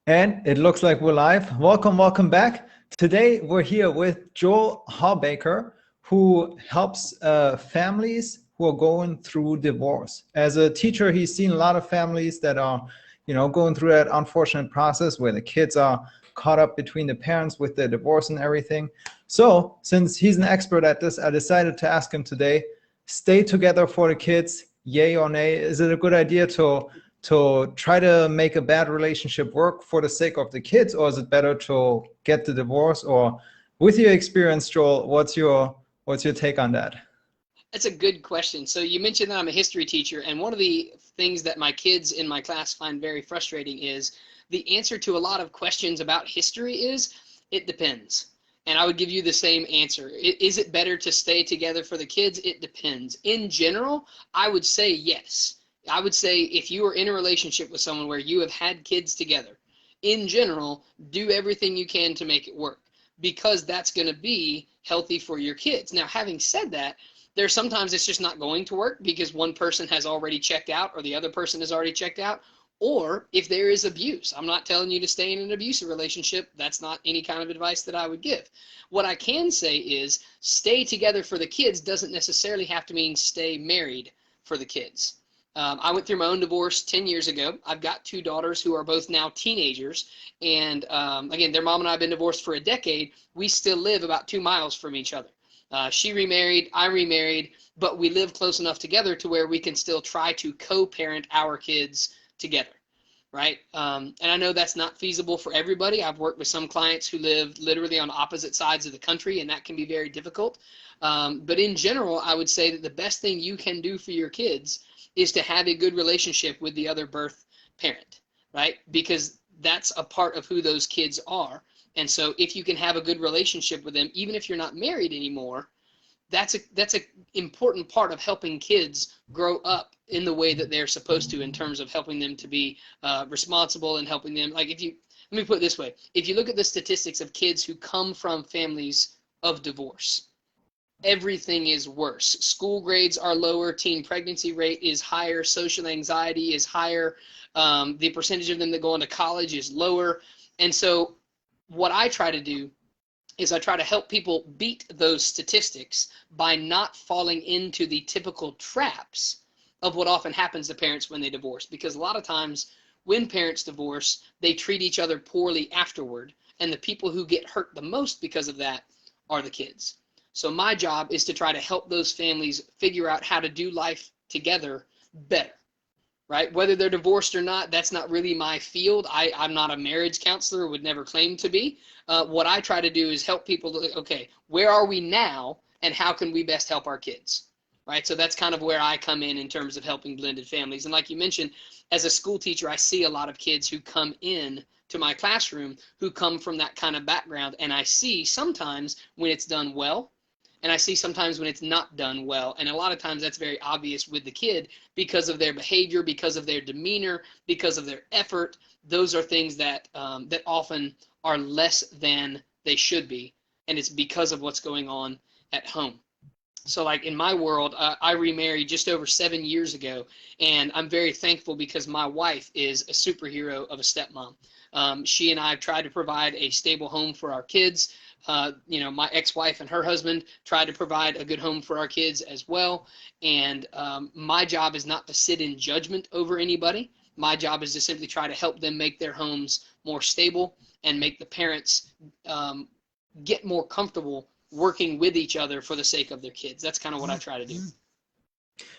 And it looks like we're live. Welcome back. Today we're here with Joel Hawbaker, who helps families who are going through divorce. As a teacher, he's seen a lot of families that are, going through that unfortunate process where the kids are caught up between the parents with the divorce and everything. So, since he's an expert at this, I decided to ask him today, stay together for the kids, yay or nay? Is it a good idea to try to make a bad relationship work for the sake of the kids, or is it better to get the divorce? Or with your experience, Joel, what's your take on that? That's a good question. So you mentioned that I'm a history teacher, and one of the things that my kids in my class find very frustrating is the answer to a lot of questions about history is it depends. And I would give you the same answer. Is it better to stay together for the kids? It depends. In general, I would say yes. I would say if you are in a relationship with someone where you have had kids together, in general, do everything you can to make it work because that's going to be healthy for your kids. Now, having said that, there's sometimes it's just not going to work because one person has already checked out or the other person has already checked out. Or if there is abuse, I'm not telling you to stay in an abusive relationship. That's not any kind of advice that I would give. What I can say is stay together for the kids doesn't necessarily have to mean stay married for the kids. I went through my own divorce 10 years ago. I've got two daughters who are both now teenagers. And again, their mom and I have been divorced for a decade. We still live about 2 miles from each other. She remarried, I remarried, but we live close enough together to where we can still try to co-parent our kids together, right? And I know that's not feasible for everybody. I've worked with some clients who live literally on opposite sides of the country, and that can be very difficult. But in general, I would say that the best thing you can do for your kids is to have a good relationship with the other birth parent, right? Because that's a part of who those kids are. And so if you can have a good relationship with them, even if you're not married anymore, that's a important part of helping kids grow up in the way that they're supposed to in terms of helping them to be responsible and helping them. Like if you, let me put it this way, if you look at the statistics of kids who come from families of divorce, everything is worse. School grades are lower, teen pregnancy rate is higher, social anxiety is higher, the percentage of them that go into college is lower. And so what I try to do is I try to help people beat those statistics by not falling into the typical traps of what often happens to parents when they divorce. Because a lot of times when parents divorce, they treat each other poorly afterward. And the people who get hurt the most because of that are the kids. So my job is to try to help those families figure out how to do life together better. Right? Whether they're divorced or not, that's not really my field. I'm not a marriage counselor, would never claim to be. What I try to do is help people look, okay, where are we now and how can we best help our kids? Right? So that's kind of where I come in terms of helping blended families. And like you mentioned, as a school teacher, I see a lot of kids who come in to my classroom who come from that kind of background. And I see sometimes when it's done well, and I see sometimes when it's not done well. And a lot of times that's very obvious with the kid because of their behavior, because of their demeanor, because of their effort. Those are things that that often are less than they should be. And it's because of what's going on at home. So like in my world, I remarried just over 7 years ago, and I'm very thankful because my wife is a superhero of a stepmom. She and I have tried to provide a stable home for our kids. My ex-wife and her husband tried to provide a good home for our kids as well. And my job is not to sit in judgment over anybody. My job is to simply try to help them make their homes more stable and make the parents get more comfortable working with each other for the sake of their kids. That's kind of what I try to do.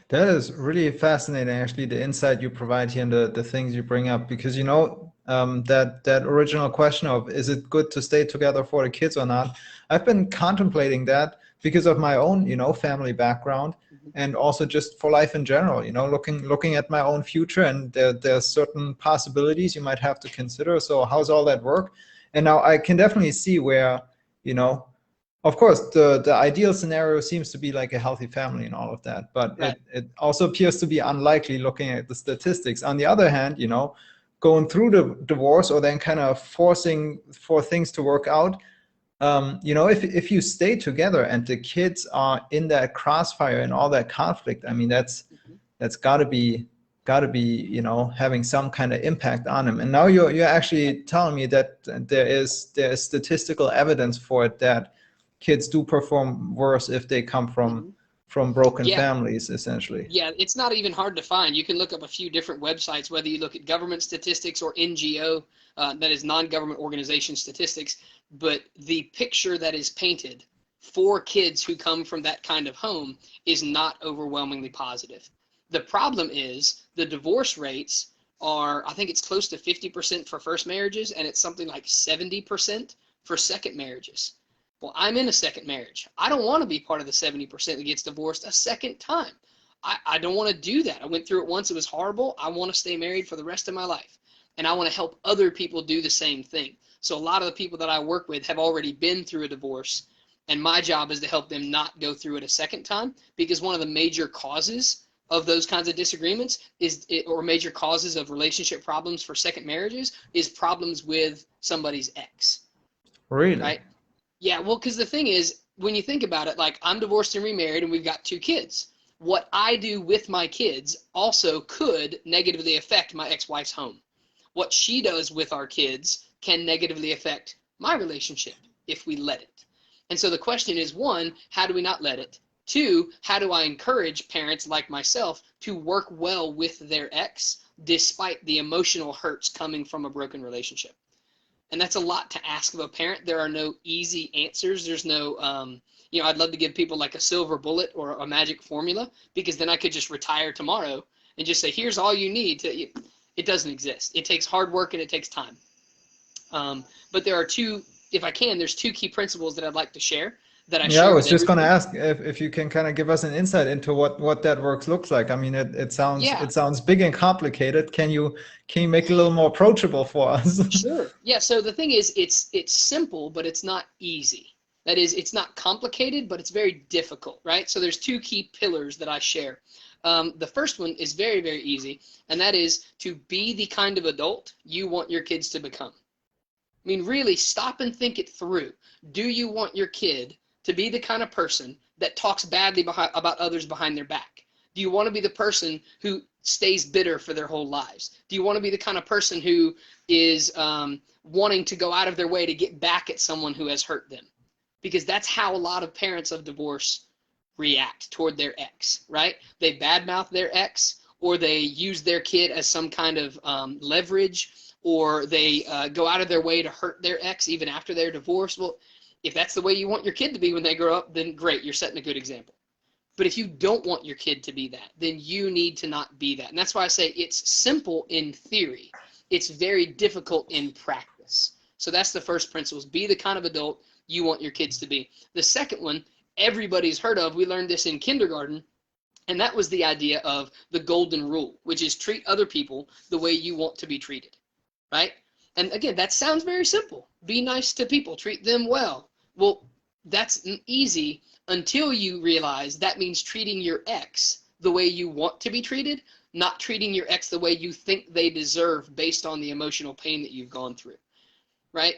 That is really fascinating, actually, the insight you provide here and the things you bring up, because that original question of is it good to stay together for the kids or not? I've been contemplating that because of my own, family background, and also just for life in general. Looking at my own future, and there's certain possibilities you might have to consider. So how's all that work? And now I can definitely see where, of course, the ideal scenario seems to be like a healthy family and all of that, but Right. it also appears to be unlikely looking at the statistics. On the other hand, going through the divorce or then kind of forcing for things to work out, if you stay together and the kids are in that crossfire and all that conflict, I mean, that's got to be got to be, you know, having some kind of impact on them. And now you're actually telling me that there is statistical evidence for it, that kids do perform worse if they come from broken Yeah. families, essentially. Yeah, it's not even hard to find. You can look up a few different websites, whether you look at government statistics or NGO, that is non-government organization statistics. But the picture that is painted for kids who come from that kind of home is not overwhelmingly positive. The problem is the divorce rates are, I think it's close to 50% for first marriages, and it's something like 70% for second marriages. Well, I'm in a second marriage. I don't want to be part of the 70% that gets divorced a second time. I don't want to do that. I went through it once. It was horrible. I want to stay married for the rest of my life. And I want to help other people do the same thing. So a lot of the people that I work with have already been through a divorce. And my job is to help them not go through it a second time, because one of the major causes of those kinds of disagreements or major causes of relationship problems for second marriages is problems with somebody's ex. Really? Right? Yeah, well, because the thing is, when you think about it, like, I'm divorced and remarried and we've got 2 kids. What I do with my kids also could negatively affect my ex-wife's home. What she does with our kids can negatively affect my relationship if we let it. And so the question is, 1, how do we not let it? 2, how do I encourage parents like myself to work well with their ex despite the emotional hurts coming from a broken relationship? And that's a lot to ask of a parent. There are no easy answers. There's no, you know, I'd love to give people like a silver bullet or a magic formula, because then I could just retire tomorrow and just say, here's all you need to. It doesn't exist. It takes hard work and it takes time. But there are 2, if I can, there's 2 key principles that I'd like to share that I share. Yeah, I was just going to ask if you can kind of give us an insight into what that work looks like. I mean, it sounds big and complicated. Can you make it a little more approachable for us? Sure. Yeah. So the thing is, it's simple, but it's not easy. That is, it's not complicated, but it's very difficult, right? So there's 2 key pillars that I share. The first one is very, very easy, and that is to be the kind of adult you want your kids to become. I mean, really stop and think it through. Do you want your kid to be the kind of person that talks badly about others behind their back? Do you want to be the person who stays bitter for their whole lives? Do you want to be the kind of person who is wanting to go out of their way to get back at someone who has hurt them? Because that's how a lot of parents of divorce react toward their ex, right? They badmouth their ex, or they use their kid as some kind of leverage, or they go out of their way to hurt their ex even after they're divorced. Well, if that's the way you want your kid to be when they grow up, then great, you're setting a good example. But if you don't want your kid to be that, then you need to not be that. And that's why I say it's simple in theory. It's very difficult in practice. So that's the first principle, is be the kind of adult you want your kids to be. The second one, everybody's heard of. We learned this in kindergarten, and that was the idea of the golden rule, which is treat other people the way you want to be treated, right? And again, that sounds very simple. Be nice to people, treat them well. Well, that's easy until you realize that means treating your ex the way you want to be treated, not treating your ex the way you think they deserve based on the emotional pain that you've gone through, right?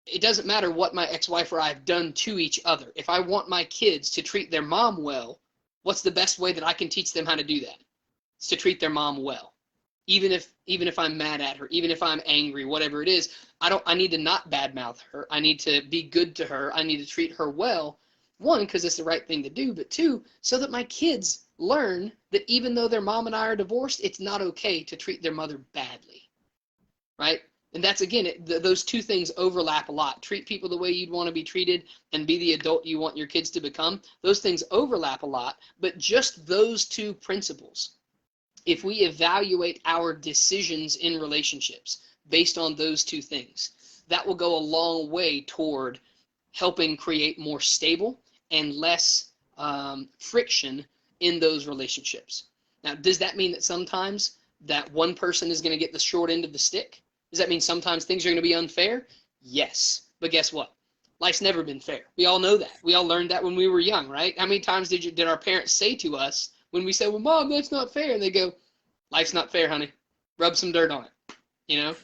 It doesn't matter what my ex-wife or I have done to each other. If I want my kids to treat their mom well, what's the best way that I can teach them how to do that? It's to treat their mom well. Even if I'm mad at her, even if I'm angry, whatever it is, I need to not badmouth her. I need to be good to her. I need to treat her well. 1, because it's the right thing to do, but 2, so that my kids learn that even though their mom and I are divorced, it's not okay to treat their mother badly, right? And that's, again, those 2 things overlap a lot. Treat people the way you'd want to be treated and be the adult you want your kids to become. Those things overlap a lot, but just those 2 principles, if we evaluate our decisions in relationships based on those 2 things, that will go a long way toward helping create more stable and less friction in those relationships. Now, does that mean that sometimes that one person is going to get the short end of the stick? Does that mean sometimes things are going to be unfair? Yes. But guess what? Life's never been fair. We all know that. We all learned that when we were young, right? How many times did our parents say to us when we said, well, Mom, that's not fair? And they go, life's not fair, honey. Rub some dirt on it. You know?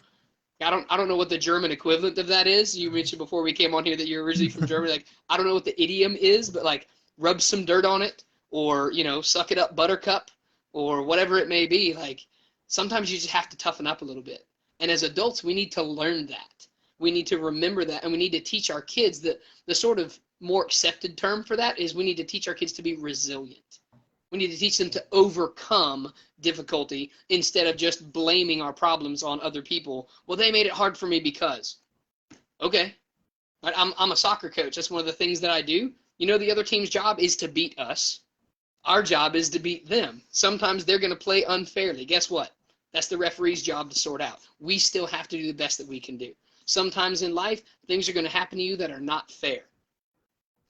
I don't know what the German equivalent of that is. You mentioned before we came on here that you're originally from Germany. Like, I don't know what the idiom is, but like, rub some dirt on it, or, you know, suck it up, buttercup. or whatever it may be. Like, sometimes you just have to toughen up a little bit. And as adults, we need to learn that. We need to remember that, and we need to teach our kids that the sort of more accepted term for that is we need to teach our kids to be resilient. We need to teach them to overcome difficulty instead of just blaming our problems on other people. Well, they made it hard for me because. Okay. I'm a soccer coach. That's one of the things that I do. You know, the other team's job is to beat us. Our job is to beat them. Sometimes they're going to play unfairly. Guess what? That's the referee's job to sort out. We still have to do the best that we can do. Sometimes in life, things are going to happen to you that are not fair.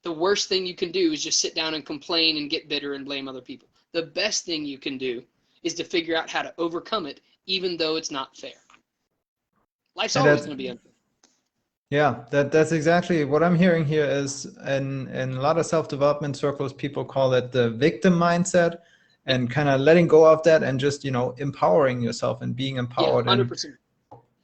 The worst thing you can do is just sit down and complain and get bitter and blame other people. The best thing you can do is to figure out how to overcome it, even though it's not fair. Life's always going to be unfair. Yeah, that's exactly what I'm hearing here is in a lot of self-development circles, people call it the victim mindset, and kind of letting go of that and just, empowering yourself and being empowered. Yeah, 100%. And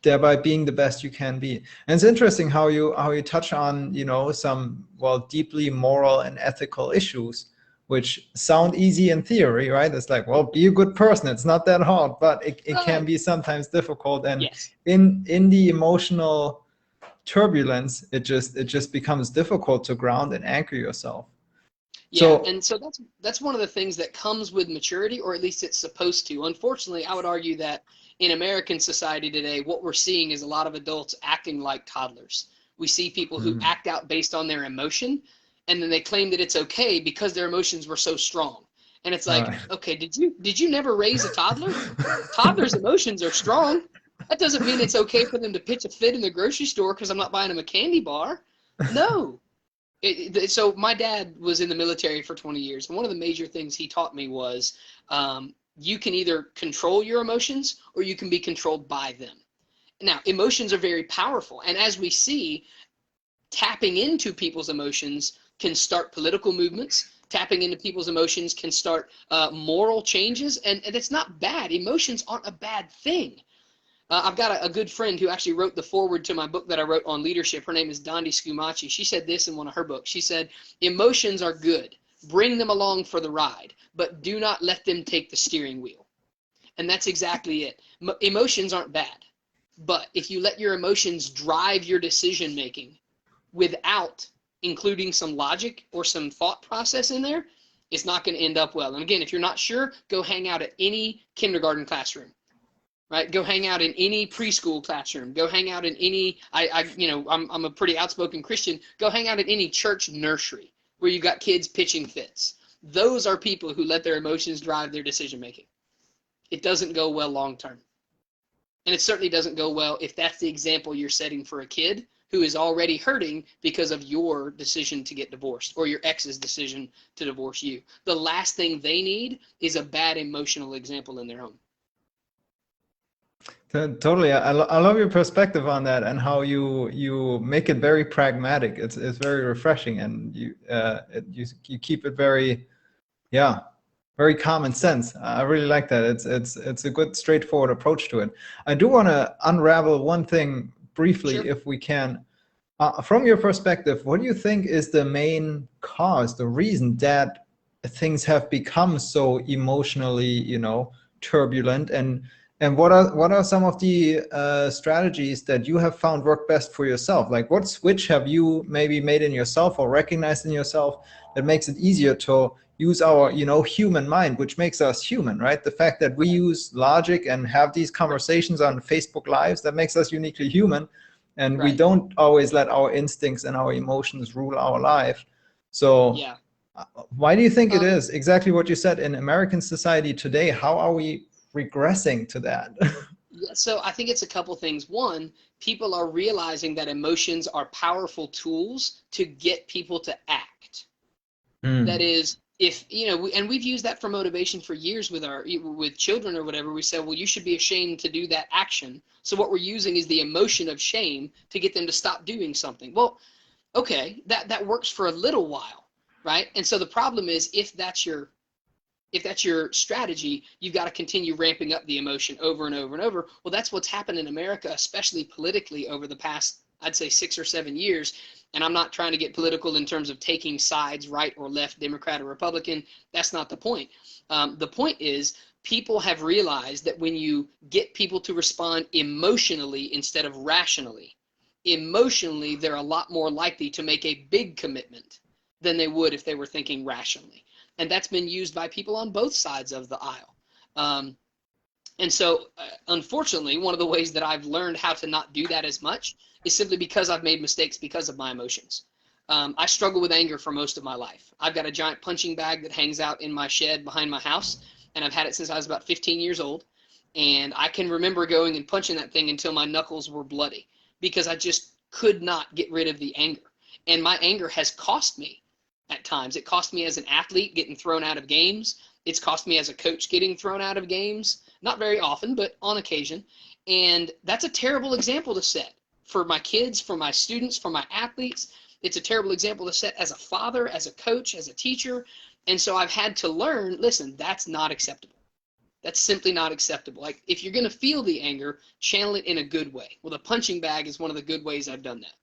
thereby being the best you can be. And it's interesting how you touch on, some, deeply moral and ethical issues, which sound easy in theory, right? It's like, well, be a good person. It's not that hard, but it can be sometimes difficult. And yes. in the emotional turbulence, it just becomes difficult to ground and anchor yourself. Yeah, and so that's one of the things that comes with maturity, or at least it's supposed to. Unfortunately, I would argue that in American society today, what we're seeing is a lot of adults acting like toddlers. We see people who act out based on their emotion, and then they claim that it's okay because their emotions were so strong. And it's like, okay, did you never raise a toddler? Toddlers' emotions are strong. That doesn't mean it's okay for them to pitch a fit in the grocery store because I'm not buying them a candy bar. No. So my dad was in the military for 20 years, and one of the major things he taught me was you can either control your emotions or you can be controlled by them. Now, emotions are very powerful, and as we see, tapping into people's emotions can start political movements. Tapping into people's emotions can start moral changes, and it's not bad. Emotions aren't a bad thing. I've got a good friend who actually wrote the foreword to my book that I wrote on leadership. Her name is Dondi Scumaci. She said this in one of her books. She said, emotions are good. Bring them along for the ride, but do not let them take the steering wheel. And that's exactly it. Emotions aren't bad. But if you let your emotions drive your decision making without including some logic or some thought process in there, it's not going to end up well. And again, if you're not sure, go hang out at any kindergarten classroom. Right? Go hang out in any preschool classroom. Go hang out in any, I'm a pretty outspoken Christian. Go hang out at any church nursery where you've got kids pitching fits. Those are people who let their emotions drive their decision making. It doesn't go well long term. And it certainly doesn't go well if that's the example you're setting for a kid who is already hurting because of your decision to get divorced or your ex's decision to divorce you. The last thing they need is a bad emotional example in their home. Totally. I love your perspective on that and how you make it very pragmatic. It's very refreshing, and you keep it very, very common sense. I really like that. It's a good straightforward approach to it. I do want to unravel one thing briefly, Sure. if we can. From your perspective, what do you think is the main cause, the reason that things have become so emotionally, turbulent, and what are some of the strategies that you have found work best for yourself? Like, what switch have you maybe made in yourself or recognized in yourself that makes it easier to use our, human mind, which makes us human, right? The fact that we use logic and have these conversations on Facebook Lives, that makes us uniquely human. And we don't always let our instincts and our emotions rule our life. So why do you think it is exactly what you said in American society today? How are we regressing to that? So I think it's a couple things. One, people are realizing that emotions are powerful tools to get people to act. That is, if and we've used that for motivation for years with children or whatever. We said, well, you should be ashamed to do that action. So what we're using is the emotion of shame to get them to stop doing something. Well, okay, that works for a little while, right? And so the problem is, if that's your strategy, you've got to continue ramping up the emotion over and over and over. Well, that's what's happened in America, especially politically, over the past, I'd say, 6 or 7 years. And I'm not trying to get political in terms of taking sides, right or left, Democrat or Republican. That's not the point. The point is, people have realized that when you get people to respond emotionally instead of rationally, emotionally, they're a lot more likely to make a big commitment than they would if they were thinking rationally. And that's been used by people on both sides of the aisle. And so, unfortunately, one of the ways that I've learned how to not do that as much is simply because I've made mistakes because of my emotions. I struggle with anger for most of my life. I've got a giant punching bag that hangs out in my shed behind my house, and I've had it since I was about 15 years old. And I can remember going and punching that thing until my knuckles were bloody because I just could not get rid of the anger. And my anger has cost me at times. It cost me as an athlete getting thrown out of games. It's cost me as a coach getting thrown out of games. Not very often, but on occasion. And that's a terrible example to set for my kids, for my students, for my athletes. It's a terrible example to set as a father, as a coach, as a teacher. And so I've had to learn, listen, that's not acceptable. That's simply not acceptable. Like, if you're going to feel the anger, channel it in a good way. Well, the punching bag is one of the good ways I've done that.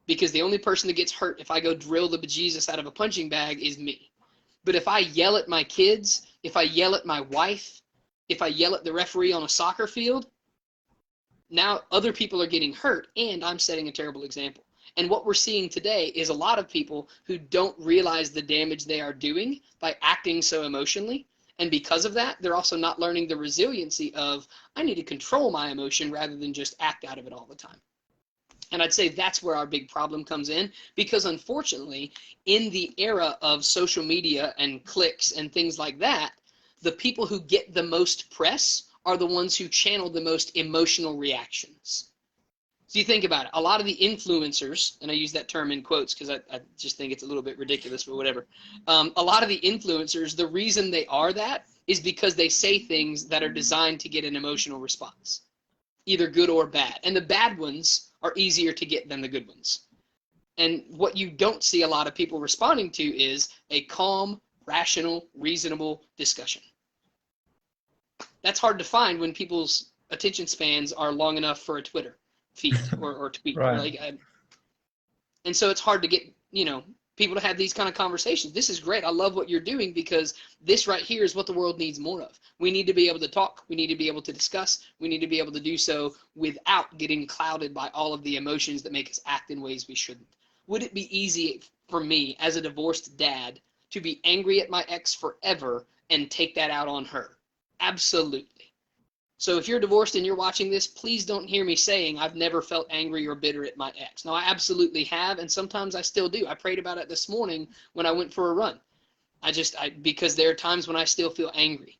Because the only person that gets hurt if I go drill the bejesus out of a punching bag is me. But if I yell at my kids, if I yell at my wife, if I yell at the referee on a soccer field, now other people are getting hurt and I'm setting a terrible example. And what we're seeing today is a lot of people who don't realize the damage they are doing by acting so emotionally. And because of that, they're also not learning the resiliency of, I need to control my emotion rather than just act out of it all the time. And I'd say that's where our big problem comes in, because unfortunately, in the era of social media and clicks and things like that, the people who get the most press are the ones who channel the most emotional reactions. So you think about it, a lot of the influencers, and I use that term in quotes because I just think it's a little bit ridiculous, but whatever. A lot of the influencers, the reason they are that is because they say things that are designed to get an emotional response, either good or bad. And the bad ones are easier to get than the good ones. And what you don't see a lot of people responding to is a calm, rational, reasonable discussion. That's hard to find when people's attention spans are long enough for a Twitter feed or tweet. Right. And so it's hard to get, people to have these kind of conversations. This is great. I love what you're doing because this right here is what the world needs more of. We need to be able to talk. We need to be able to discuss. We need to be able to do so without getting clouded by all of the emotions that make us act in ways we shouldn't. Would it be easy for me as a divorced dad to be angry at my ex forever and take that out on her? Absolutely. So if you're divorced and you're watching this, please don't hear me saying I've never felt angry or bitter at my ex. No, I absolutely have, and sometimes I still do. I prayed about it this morning when I went for a run. Because there are times when I still feel angry.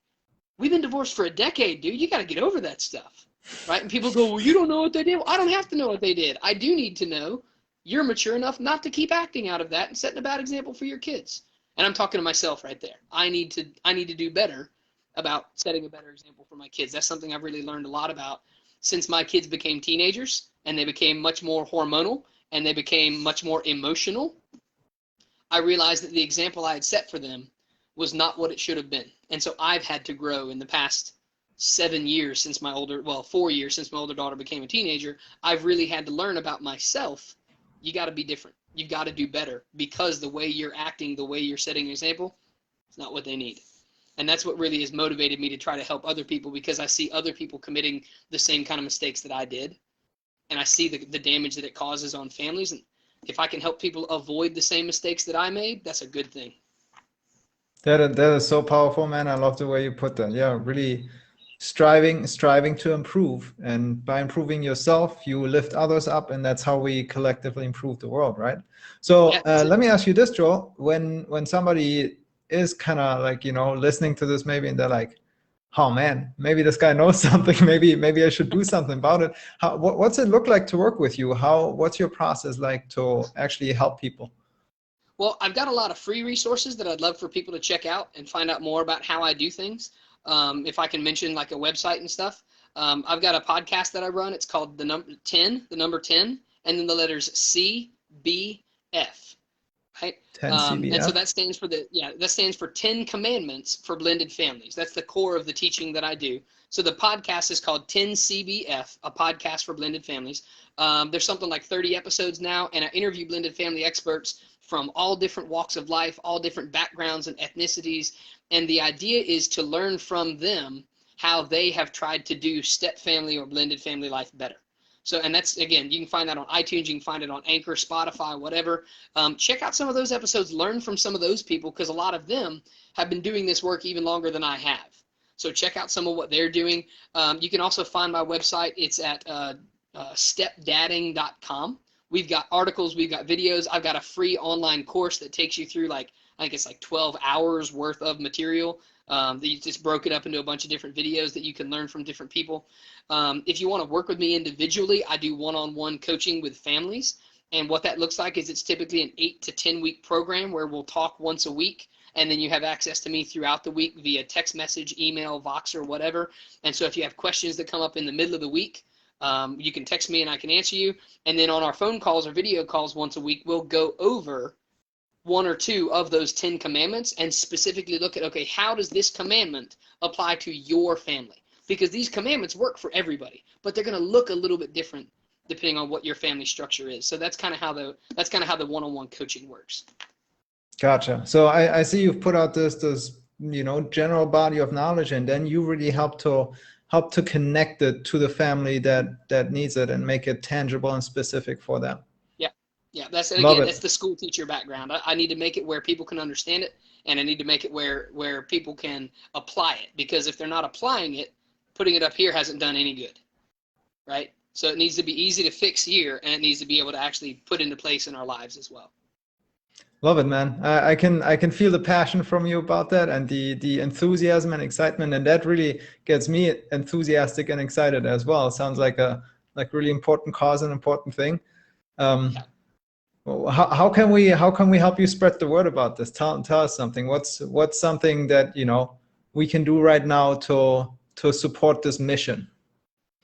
We've been divorced for a decade, dude. You got to get over that stuff, right? And people go, well, you don't know what they did. Well, I don't have to know what they did. I do need to know. You're mature enough not to keep acting out of that and setting a bad example for your kids. And I'm talking to myself right there. I need to do better about setting a better example for my kids. That's something I've really learned a lot about since my kids became teenagers and they became much more hormonal and they became much more emotional. I realized that the example I had set for them was not what it should have been. And so I've had to grow in the past 4 years since my older daughter became a teenager. I've really had to learn about myself. You got to be different. You've got to do better because the way you're acting, the way you're setting an example, it's not what they need. And that's what really has motivated me to try to help other people, because I see other people committing the same kind of mistakes that I did. And I see the damage that it causes on families. And if I can help people avoid the same mistakes that I made, that's a good thing. That is so powerful, man. I love the way you put that. Yeah, really striving to improve. And by improving yourself, you lift others up. And that's how we collectively improve the world, right? So let me ask you this, Joel. When somebody is kind of like, listening to this maybe, and they're like, oh man, maybe this guy knows something. Maybe I should do something about it. What's it look like to work with you? What's your process like to actually help people? Well, I've got a lot of free resources that I'd love for people to check out and find out more about how I do things. If I can mention like a website and stuff. I've got a podcast that I run. It's called the number 10, and then the letters CBF. Right? 10 CBF. And so that stands for 10 Commandments for Blended Families. That's the core of the teaching that I do. So the podcast is called 10 CBF, a podcast for blended families. There's something like 30 episodes now, and I interview blended family experts from all different walks of life, all different backgrounds and ethnicities. And the idea is to learn from them how they have tried to do step family or blended family life better. So, and that's, again, you can find that on iTunes, you can find it on Anchor, Spotify, whatever. Check out some of those episodes, learn from some of those people, because a lot of them have been doing this work even longer than I have. So check out some of what they're doing. You can also find my website. It's at stepdadding.com. We've got articles, we've got videos. I've got a free online course that takes you through I think it's 12 hours worth of material that you just broke it up into a bunch of different videos that you can learn from different people. If you want to work with me individually, I do one-on-one coaching with families. And what that looks like is it's typically an 8 to 10 week program where we'll talk once a week. And then you have access to me throughout the week via text message, email, Voxer, whatever. And so if you have questions that come up in the middle of the week, you can text me and I can answer you. And then on our phone calls or video calls once a week, we'll go over 1 or 2 of those 10 commandments and specifically look at, okay, how does this commandment apply to your family? Because these commandments work for everybody, but they're going to look a little bit different depending on what your family structure is. So that's kind of how the one-on-one coaching works. Gotcha. So I see you've put out this general body of knowledge, and then you really help to connect it to the family that needs it and make it tangible and specific for them. Yeah, that's the school teacher background. I need to make it where people can understand it, and I need to make it where people can apply it, because if they're not applying it, putting it up here hasn't done any good, right? So it needs to be easy to fix here, and it needs to be able to actually put into place in our lives as well. Love it, man. I can feel the passion from you about that, and the enthusiasm and excitement, and that really gets me enthusiastic and excited as well. It sounds like a really important cause, an important thing. How can we help you spread the word about this? Tell us something. What's something that we can do right now to support this mission?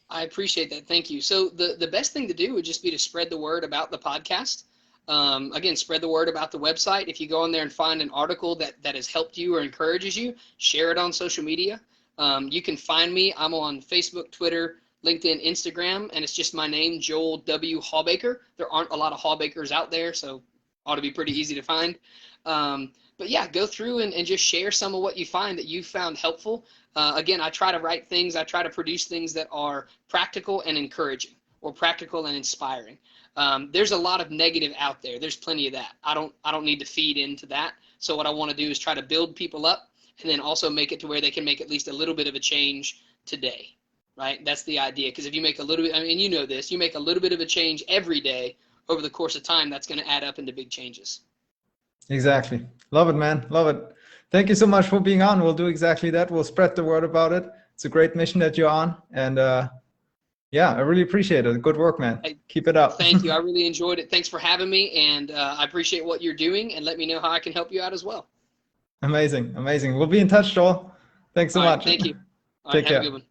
I appreciate that. Thank you. So the best thing to do would just be to spread the word about the podcast. Again, spread the word about the website. If you go in there and find an article that has helped you or encourages you, share it on social media. You can find me. I'm on Facebook, Twitter, LinkedIn, Instagram, and it's just my name, Joel W. Hawbaker. There aren't a lot of Hawbakers out there, so ought to be pretty easy to find. But yeah, go through and just share some of what you find that you found helpful. Again, I try to write things, I try to produce things that are practical and encouraging, or practical and inspiring. There's a lot of negative out there. There's plenty of that. I don't need to feed into that. So what I want to do is try to build people up, and then also make it to where they can make at least a little bit of a change today. Right? That's the idea. Because if you make a little bit, you know this, you make a little bit of a change every day over the course of time, that's going to add up into big changes. Exactly. Love it, man. Love it. Thank you so much for being on. We'll do exactly that. We'll spread the word about it. It's a great mission that you're on. And yeah, I really appreciate it. Good work, man. Keep it up. Thank you. I really enjoyed it. Thanks for having me. And I appreciate what you're doing, and let me know how I can help you out as well. Amazing. Amazing. We'll be in touch, Joel. Thanks so much. Thank you. Take care. Have a good one.